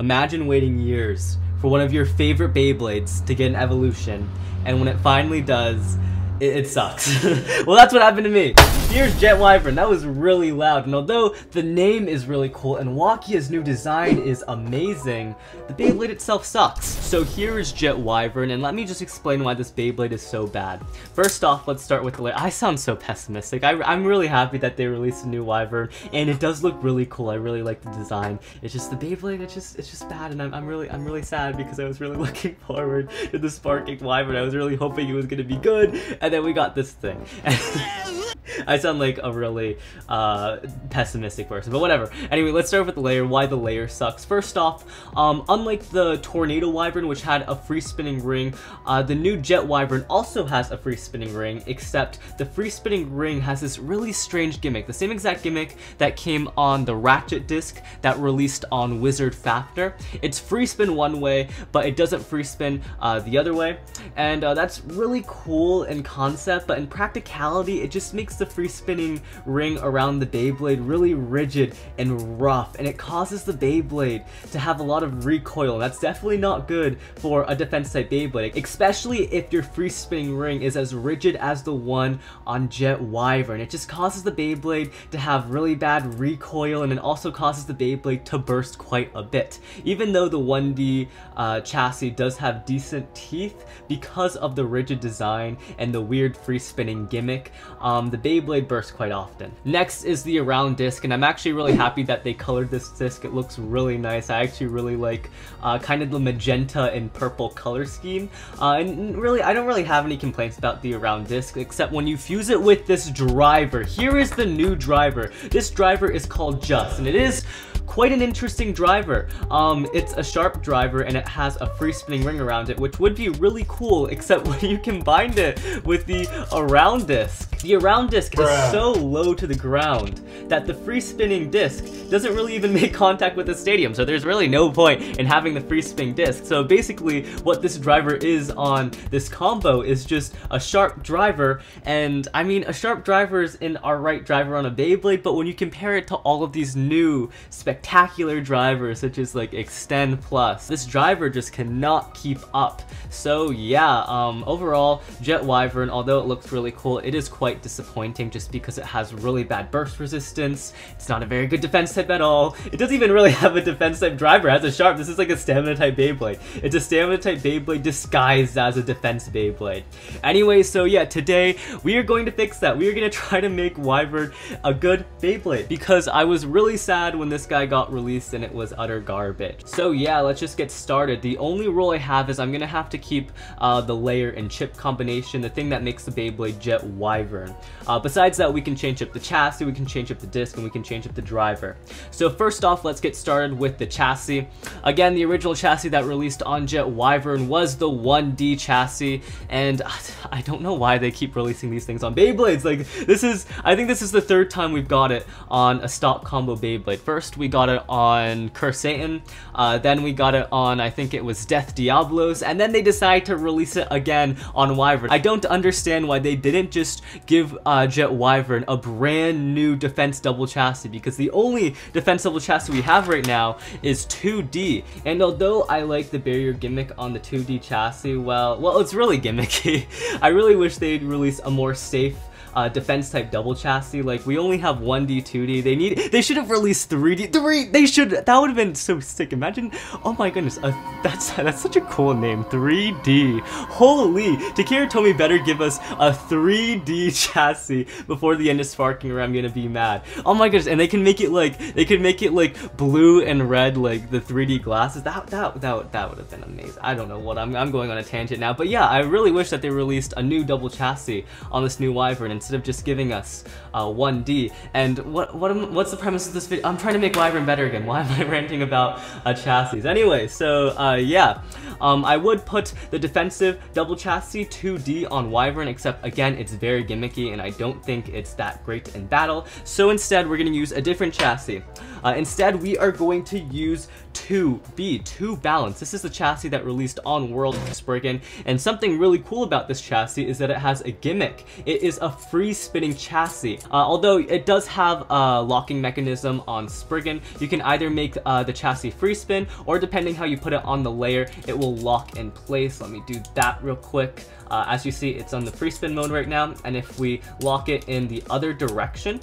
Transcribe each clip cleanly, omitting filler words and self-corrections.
Imagine waiting years for one of your favorite Beyblades to get an evolution, and when it finally does, it sucks. Well, that's what happened to me. Here's Jet Wyvern. That was really loud, and although the name is really cool and Wakia's new design is amazing, the Beyblade itself sucks. So here is Jet Wyvern, and let me just explain why this Beyblade is so bad. First off, let's start with the layer. I sound so pessimistic. I'm really happy that they released a new Wyvern, and it does look really cool. I really like the design. It's just the Beyblade, it's just bad, and I'm really sad because I was really looking forward to the Sparking Wyvern. I was really hoping it was gonna be good, and then we got this thing. I sound like a really pessimistic person, but whatever. Anyway, let's start with the layer, why the layer sucks. First off, unlike the Tornado Wyvern, which had a free spinning ring, the new Jet Wyvern also has a free spinning ring, except the free spinning ring has this really strange gimmick, the same exact gimmick that came on the Ratchet disc that released on Wizard Fafner. It's free spin one way, but it doesn't free spin the other way, and that's really cool in concept, but in practicality, it just makes the free spinning ring around the Beyblade really rigid and rough, and it causes the Beyblade to have a lot of recoil, and that's definitely not good for a defense type Beyblade, especially if your free spinning ring is as rigid as the one on Jet Wyvern. It just causes the Beyblade to have really bad recoil, and it also causes the Beyblade to burst quite a bit. Even though the 1D chassis does have decent teeth, because of the rigid design and the weird free spinning gimmick, the Beyblade bursts quite often. Next is the around disc, and I'm actually really happy that they colored this disc. It looks really nice. I actually really like kind of the magenta and purple color scheme, and really I don't really have any complaints about the around disc, except when you fuse it with this driver. Here is the new driver. This driver is called Just, and it is quite an interesting driver. It's a sharp driver, and it has a free spinning ring around it, which would be really cool, except when you combine it with the around disc. The around disc is so low to the ground that the free spinning disc doesn't really even make contact with the stadium, so there's really no point in having the free spinning disc. So basically what this driver is on this combo is just a sharp driver, and I mean, a sharp driver is an alright driver on a Beyblade, but when you compare it to all of these new spectacular drivers such as like Extend Plus, this driver just cannot keep up. So yeah, overall, Jet Wyvern, although it looks really cool, it is quite disappointing just because it has really bad burst resistance. It's not a very good defense type at all. It doesn't even really have a defense type driver. It has a sharp. This is like a stamina type Beyblade. It's a stamina type Beyblade disguised as a defense Beyblade. Anyway, so yeah, today we are going to fix that. We are going to try to make Wyvern a good Beyblade, because I was really sad when this guy got released and it was utter garbage. So yeah, let's just get started. The only rule I have is I'm gonna have to keep the layer and chip combination, the thing that makes the Beyblade Jet Wyvern. Besides that, we can change up the chassis, we can change up the disc, and we can change up the driver. So first off, let's get started with the chassis. Again, the original chassis that released on Jet Wyvern was the 1D chassis, and I don't know why they keep releasing these things on Beyblades. Like, I think this is the third time we've got it on a stock combo Beyblade. First, we got it on Curse Satan, then we got it on, I think it was Death Diablos, and then they decided to release it again on Wyvern. I don't understand why they didn't just give Jet Wyvern a brand new defense double chassis, because the only defense double chassis we have right now is 2D, and although I like the barrier gimmick on the 2D chassis, well, it's really gimmicky. I really wish they'd release a more safe defense type double chassis. Like, we only have 1D, 2D. They should have released 3D. That would have been so sick. Imagine, oh my goodness, that's such a cool name, 3D. Holy, Takara Tomy better give us a 3D chassis before the end of Sparking, or I'm gonna be mad. Oh my goodness, and they can make it like blue and red, like the 3D glasses. That would have been amazing. I don't know what I'm going on a tangent now, but yeah, I really wish that they released a new double chassis on this new Wyvern instead of just giving us 1D. And what's the premise of this video? I'm trying to make Wyvern better again. Why am I ranting about chassis? Anyway, so yeah, I would put the defensive double chassis 2D on Wyvern, except again, it's very gimmicky and I don't think it's that great in battle. So instead, we're going to use a different chassis. Instead, we are going to use 2B, 2 Balance. This is the chassis that released on World Spriggan, and something really cool about this chassis is that it has a gimmick. It is a free spinning chassis. Although it does have a locking mechanism on Spriggan, you can either make the chassis free spin, or depending how you put it on the layer, it will lock in place. Let me do that real quick. As you see, it's on the free spin mode right now, and if we lock it in the other direction,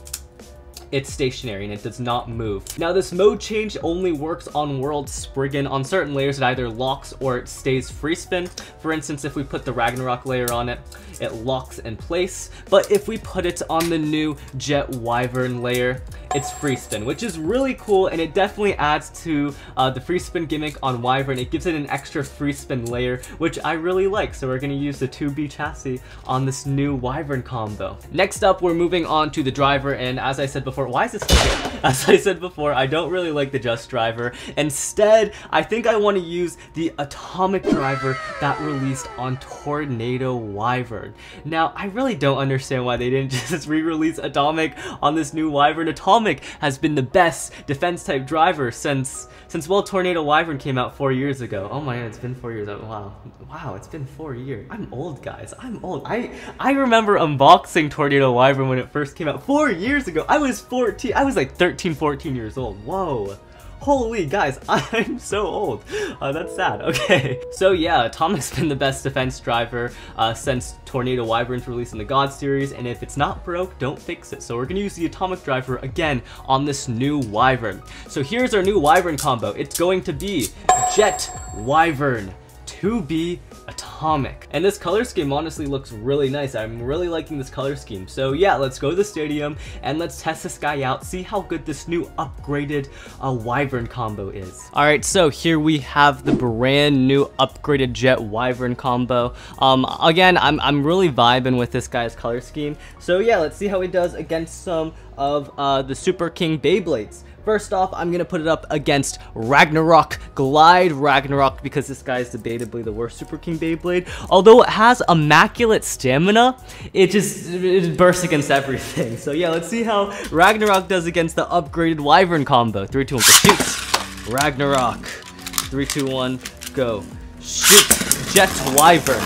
it's stationary and it does not move. Now this mode change only works on World Spriggan. On certain layers it either locks or it stays free spin. For instance, if we put the Ragnarok layer on it, it locks in place. But if we put it on the new Jet Wyvern layer, it's free spin, which is really cool, and it definitely adds to the free spin gimmick on Wyvern. It gives it an extra free spin layer, which I really like. So we're going to use the 2B chassis on this new Wyvern combo. Next up, we're moving on to the driver, and as I said before, why is this here? As I said before, I don't really like the Just driver. Instead, I think I want to use the Atomic driver that released on Tornado Wyvern. Now, I really don't understand why they didn't just re-release Atomic on this new Wyvern. Atomic has been the best defense type driver since well, Tornado Wyvern came out 4 years ago. Oh my god, it's been 4 years. Oh, wow, it's been 4 years. I'm old, guys. I'm old. I remember unboxing Tornado Wyvern when it first came out 4 years ago. I was 14. I was like 13, 14 years old. Whoa. Holy guys, I'm so old. That's sad. Okay. So yeah, Atomic's been the best defense driver since Tornado Wyvern's released in the God series, and if it's not broke, don't fix it. So we're gonna use the Atomic driver again on this new Wyvern. So here's our new Wyvern combo. It's going to be Jet Wyvern 2B Atomic. And this color scheme honestly looks really nice. I'm really liking this color scheme. So yeah, let's go to the stadium and let's test this guy out, see how good this new upgraded Wyvern combo is. Alright, so here we have the brand new upgraded Jet Wyvern combo. Again, I'm really vibing with this guy's color scheme. So yeah, let's see how he does against some of the Super King Beyblades. First off, I'm going to put it up against Ragnarok, Glide Ragnarok, because this guy is debatably the worst Super King Beyblade. Although it has immaculate stamina, it bursts against everything. So yeah, let's see how Ragnarok does against the upgraded Wyvern combo. 3, 2, 1, go shoot! Ragnarok. 3, 2, 1, go. Shoot! Jet Wyvern.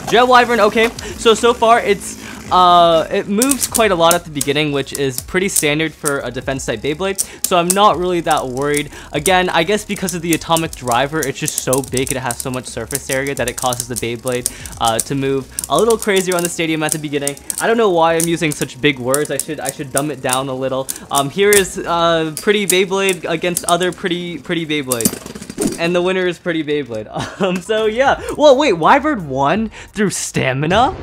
Jet Wyvern, okay. So far, it moves quite a lot at the beginning, which is pretty standard for a defense type Beyblade, so I'm not really that worried. Again, I guess because of the Atomic driver, it's just so big, it has so much surface area that it causes the Beyblade to move a little crazy around the stadium at the beginning. I don't know why I'm using such big words. I should dumb it down a little. Here is Pretty Beyblade against other pretty Beyblade. And the winner is Pretty Beyblade. So yeah. Well, wait, Wyvern won through stamina?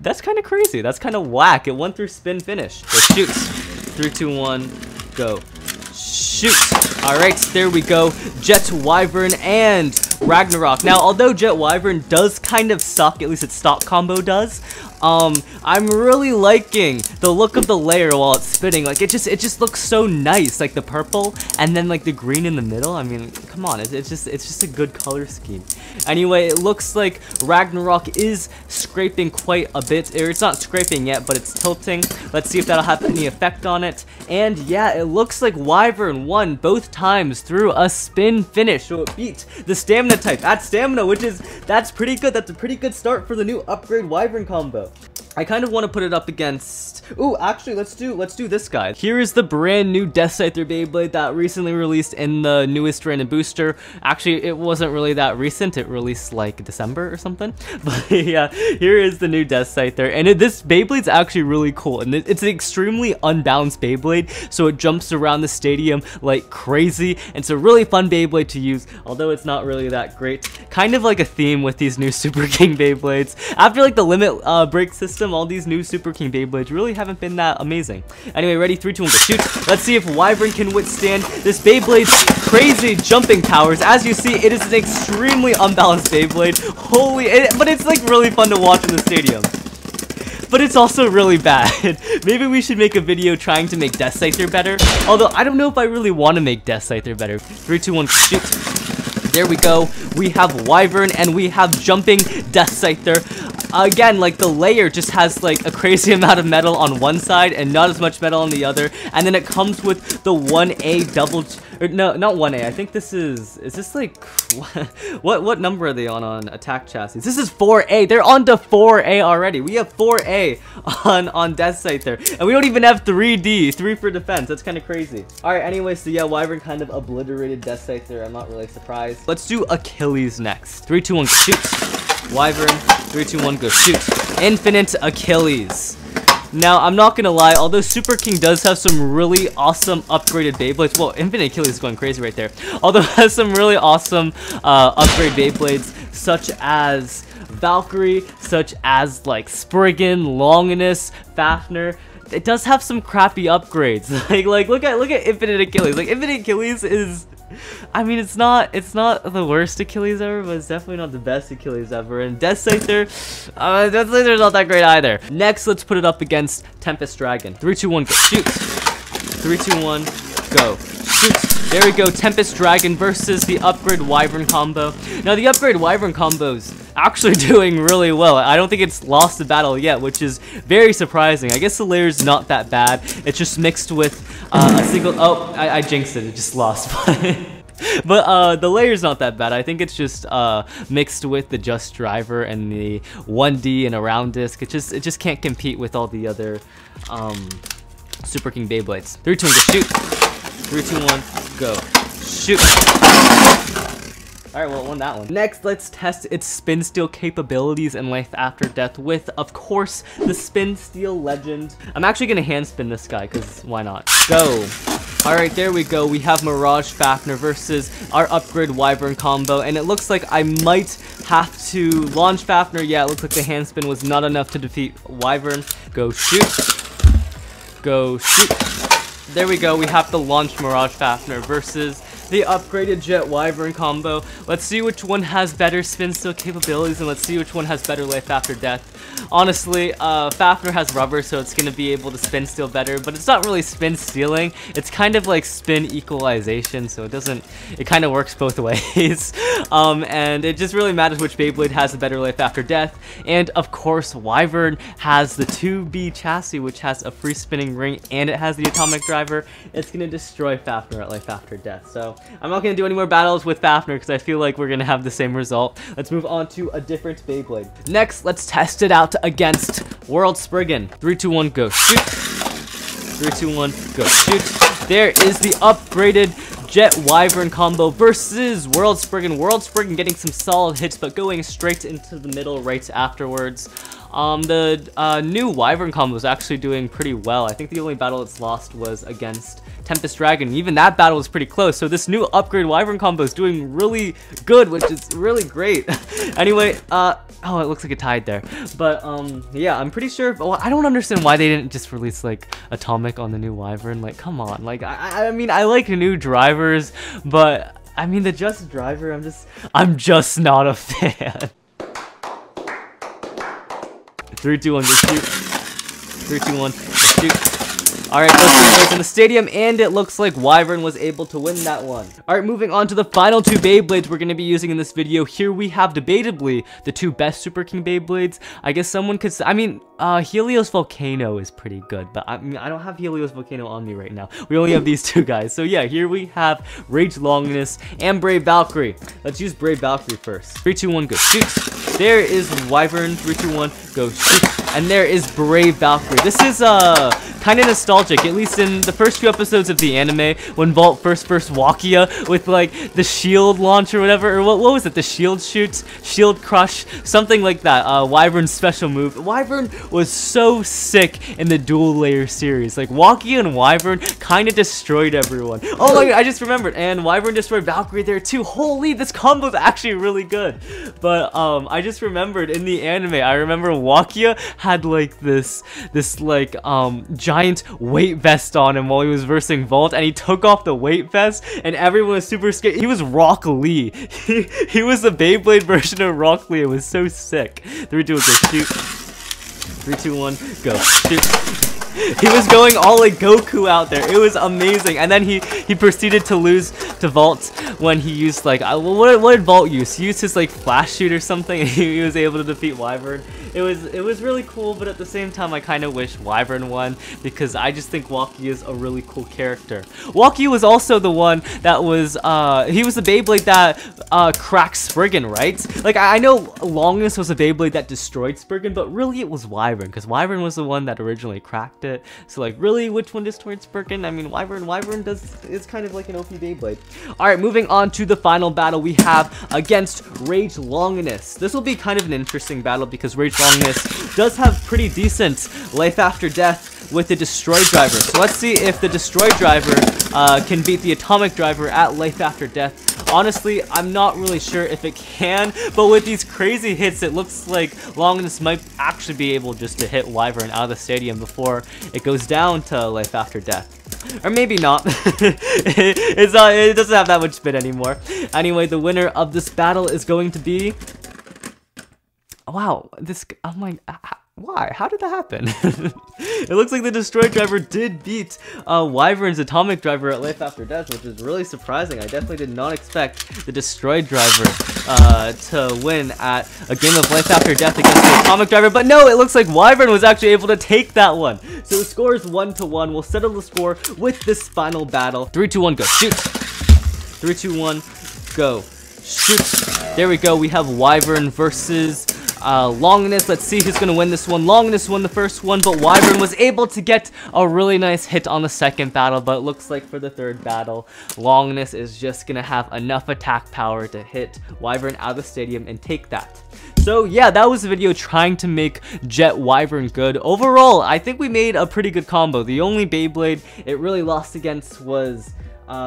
That's kind of crazy. That's kind of whack. It won through spin finish. Go shoot. 3, 2, 1, go. Shoot. Alright, there we go. Jet Wyvern and Ragnarok. Now, although Jet Wyvern does kind of suck, at least its stock combo does, I'm really liking the look of the layer while it's spinning. Like, it just looks so nice. Like the purple and then like the green in the middle. I mean, come on, it's just a good color scheme. Anyway, it looks like Ragnarok is scraping quite a bit. Or it's not scraping yet, but it's tilting. Let's see if that'll have any effect on it. And yeah, it looks like Wyvern won both times through a spin finish. So it beat the stamina type at stamina, that's pretty good. That's a pretty good start for the new upgrade Wyvern combo. I kind of want to put it up against... Ooh, actually, let's do this guy. Here is the brand new Death Scyther Beyblade that recently released in the newest random booster. Actually, it wasn't really that recent. It released like December or something. But yeah, here is the new Death Scyther. And this Beyblade's actually really cool. And it's an extremely unbalanced Beyblade, so it jumps around the stadium like crazy. And it's a really fun Beyblade to use, although it's not really that great. Kind of like a theme with these new Super King Beyblades. After like the limit break system, all these new Super King Beyblades really haven't been that amazing. Anyway, ready, 3, 2, 1, go shoot. Let's see if Wyvern can withstand this Beyblade's crazy jumping powers. As you see, it is an extremely unbalanced Beyblade. But it's like really fun to watch in the stadium. But it's also really bad. Maybe we should make a video trying to make Death Scyther better. Although, I don't know if I really want to make Death Scyther better. 3, 2, 1, shoot. There we go. We have Wyvern and we have jumping Death Scyther. Again, like the layer just has like a crazy amount of metal on one side and not as much metal on the other. And then it comes with the 1A double, or no, not 1A. I think this is this like, what number are they on attack chassis? This is 4A. They're on to 4A already. We have 4A on Death Scyther. And we don't even have 3D, 3 for defense. That's kind of crazy. All right, anyway, so yeah, Wyvern kind of obliterated Death Scyther. I'm not really surprised. Let's do Achilles next. 3, 2, 1, shoot. Wyvern, 3, 2, 1, go shoot. Infinite Achilles. Now, I'm not gonna lie, although Super King does have some really awesome upgraded Beyblades, well, Infinite Achilles is going crazy right there, although it has some really awesome upgrade Beyblades, such as Valkyrie, such as like Spriggan, Longinus, Fafnir. It does have some crappy upgrades. like look at Infinite Achilles. Like Infinite Achilles is, I mean, it's not the worst Achilles ever, but it's definitely not the best Achilles ever. And Death Scyther, Death Scyther's not that great either. Next, let's put it up against Tempest Dragon. 3, 2, 1, go shoot. 3, 2, 1, go shoot. There we go, Tempest Dragon versus the upgrade Wyvern combo. Now, the upgrade Wyvern combo's actually doing really well. I don't think it's lost the battle yet, which is very surprising. I guess the layer's not that bad. It's just mixed with a single, oh, I jinxed it. It just lost. But the layer's not that bad. I think it's just mixed with the Just Driver and the 1D and a round disc. It just can't compete with all the other Super King Beyblades. 3, 2, 1, go shoot. 3, 2, 1, go shoot. Alright, well, it won that one. Next, let's test its spin steel capabilities and life after death with, of course, the spin steel legend. I'm actually gonna hand spin this guy, because why not? Go. Alright, there we go. We have Mirage Fafnir versus our upgrade Wyvern combo, and it looks like I might have to launch Fafnir. Yeah, it looks like the hand spin was not enough to defeat Wyvern. Go shoot. Go shoot. There we go. We have to launch Mirage Fafnir versus the upgraded Jet Wyvern combo. Let's see which one has better spin steel capabilities, and let's see which one has better life after death. Honestly, Fafnir has rubber, so it's going to be able to spin steel better, but it's not really spin stealing. It's kind of like spin equalization, so it kind of works both ways. And it just really matters which Beyblade has a better life after death. And of course, Wyvern has the 2B chassis, which has a free spinning ring, and it has the atomic driver. It's going to destroy Fafnir at life after death. So I'm not going to do any more battles with Fafnir because I feel like we're going to have the same result. Let's move on to a different Beyblade. Next, let's test it out against World Spriggan. 3, 2, 1, go shoot. 3, 2, 1, go shoot. There is the upgraded Jet Wyvern combo versus World Spriggan. World Spriggan getting some solid hits, but going straight into the middle right afterwards. The new Wyvern combo is actually doing pretty well. I think the only battle it's lost was against Tempest Dragon. Even that battle was pretty close. So this new upgrade Wyvern combo is doing really good, which is really great. Anyway, oh, it looks like it tied there. But yeah, I'm pretty sure. Well, I don't understand why they didn't just release like Atomic on the new Wyvern. Like, come on. Like, I mean, I like new drivers, but I mean the Just Driver. I'm just not a fan. 3, 2, 1, go shoot. 3, 2, 1, go shoot. Alright, both in the stadium, and it looks like Wyvern was able to win that one. Alright, moving on to the final two Beyblades we're going to be using in this video. Here we have debatably the two best Super King Beyblades. I guess someone could say, I mean, Helios Volcano is pretty good, but I mean, I don't have Helios Volcano on me right now. We only have these two guys. So yeah, here we have Rage Longinus and Brave Valkyrie. Let's use Brave Valkyrie first. 3, 2, 1, go shoot. There is Wyvern. 3, 2, 1, go shoot. And there is Brave Valkyrie. This is kind of nostalgic, at least in the first few episodes of the anime, when Vault first Wakia with like the shield launch or whatever, or what was it? The shield shoot, shield crush, something like that. Wyvern's special move. Wyvern was so sick in the dual layer series. Like Wakia and Wyvern kind of destroyed everyone. Oh my god, I just remembered. And Wyvern destroyed Valkyrie there too. Holy, this combo is actually really good. But I just remembered in the anime, I remember Wakia had like this like giant weight vest on him while he was versing Vault, and he took off the weight vest and everyone was super scared. He was Rock Lee. He was the Beyblade version of Rock Lee. It was so sick. 3, 2, 1, go shoot. 3, 2, 1, go shoot. He was going all like Goku out there. It was amazing. And then he proceeded to lose to Vault when he used like what did Vault use? He used his like flash shoot or something, and he was able to defeat Wyvern. It was really cool, but at the same time I kind of wish Wyvern won because I just think Walkie is a really cool character. Walkie was also the one that was he was the Beyblade that cracked Spriggan, right? Like I know Longness was a Beyblade that destroyed Spriggan, but really it was Wyvern because Wyvern was the one that originally cracked it. So like really, which one destroyed Spriggan? I mean Wyvern is kind of like an OP Beyblade. All right, moving on to the final battle we have against Rage Longness. This will be kind of an interesting battle because Rage Longness does have pretty decent life after death with the Destroy Driver. So let's see if the Destroy Driver can beat the Atomic Driver at life after death. Honestly, I'm not really sure if it can, but with these crazy hits, it looks like Longness might actually be able just to hit Wyvern out of the stadium before it goes down to life after death. Or maybe not. It doesn't have that much spin anymore. Anyway, the winner of this battle is going to be... Wow, I'm like, why? How did that happen? It looks like the Destroy Driver did beat Wyvern's Atomic Driver at life after death, which is really surprising. I definitely did not expect the Destroy Driver to win at a game of life after death against the Atomic Driver, but no, it looks like Wyvern was actually able to take that one. So the score is 1-1. We'll settle the score with this final battle. 3, 2, 1, go. Shoot. 3, 2, 1, go. Shoot. There we go. We have Wyvern versus Longness. Let's see who's gonna win this one. Longness won the first one, but Wyvern was able to get a really nice hit on the second battle. But it looks like for the third battle, Longness is just gonna have enough attack power to hit Wyvern out of the stadium and take that. So yeah, that was the video trying to make Jet Wyvern good. Overall, I think we made a pretty good combo. The only Beyblade it really lost against was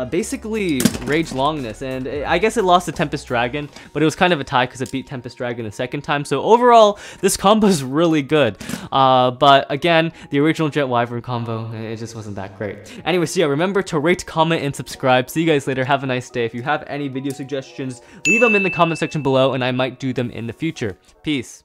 basically Rage Longness, and I guess it lost to Tempest Dragon, but it was kind of a tie because it beat Tempest Dragon the second time. So overall, this combo is really good. But again, the original Jet Wyvern combo, it just wasn't that great. Anyway, so yeah, remember to rate, comment, and subscribe. See you guys later. Have a nice day. If you have any video suggestions, leave them in the comment section below, and I might do them in the future. Peace.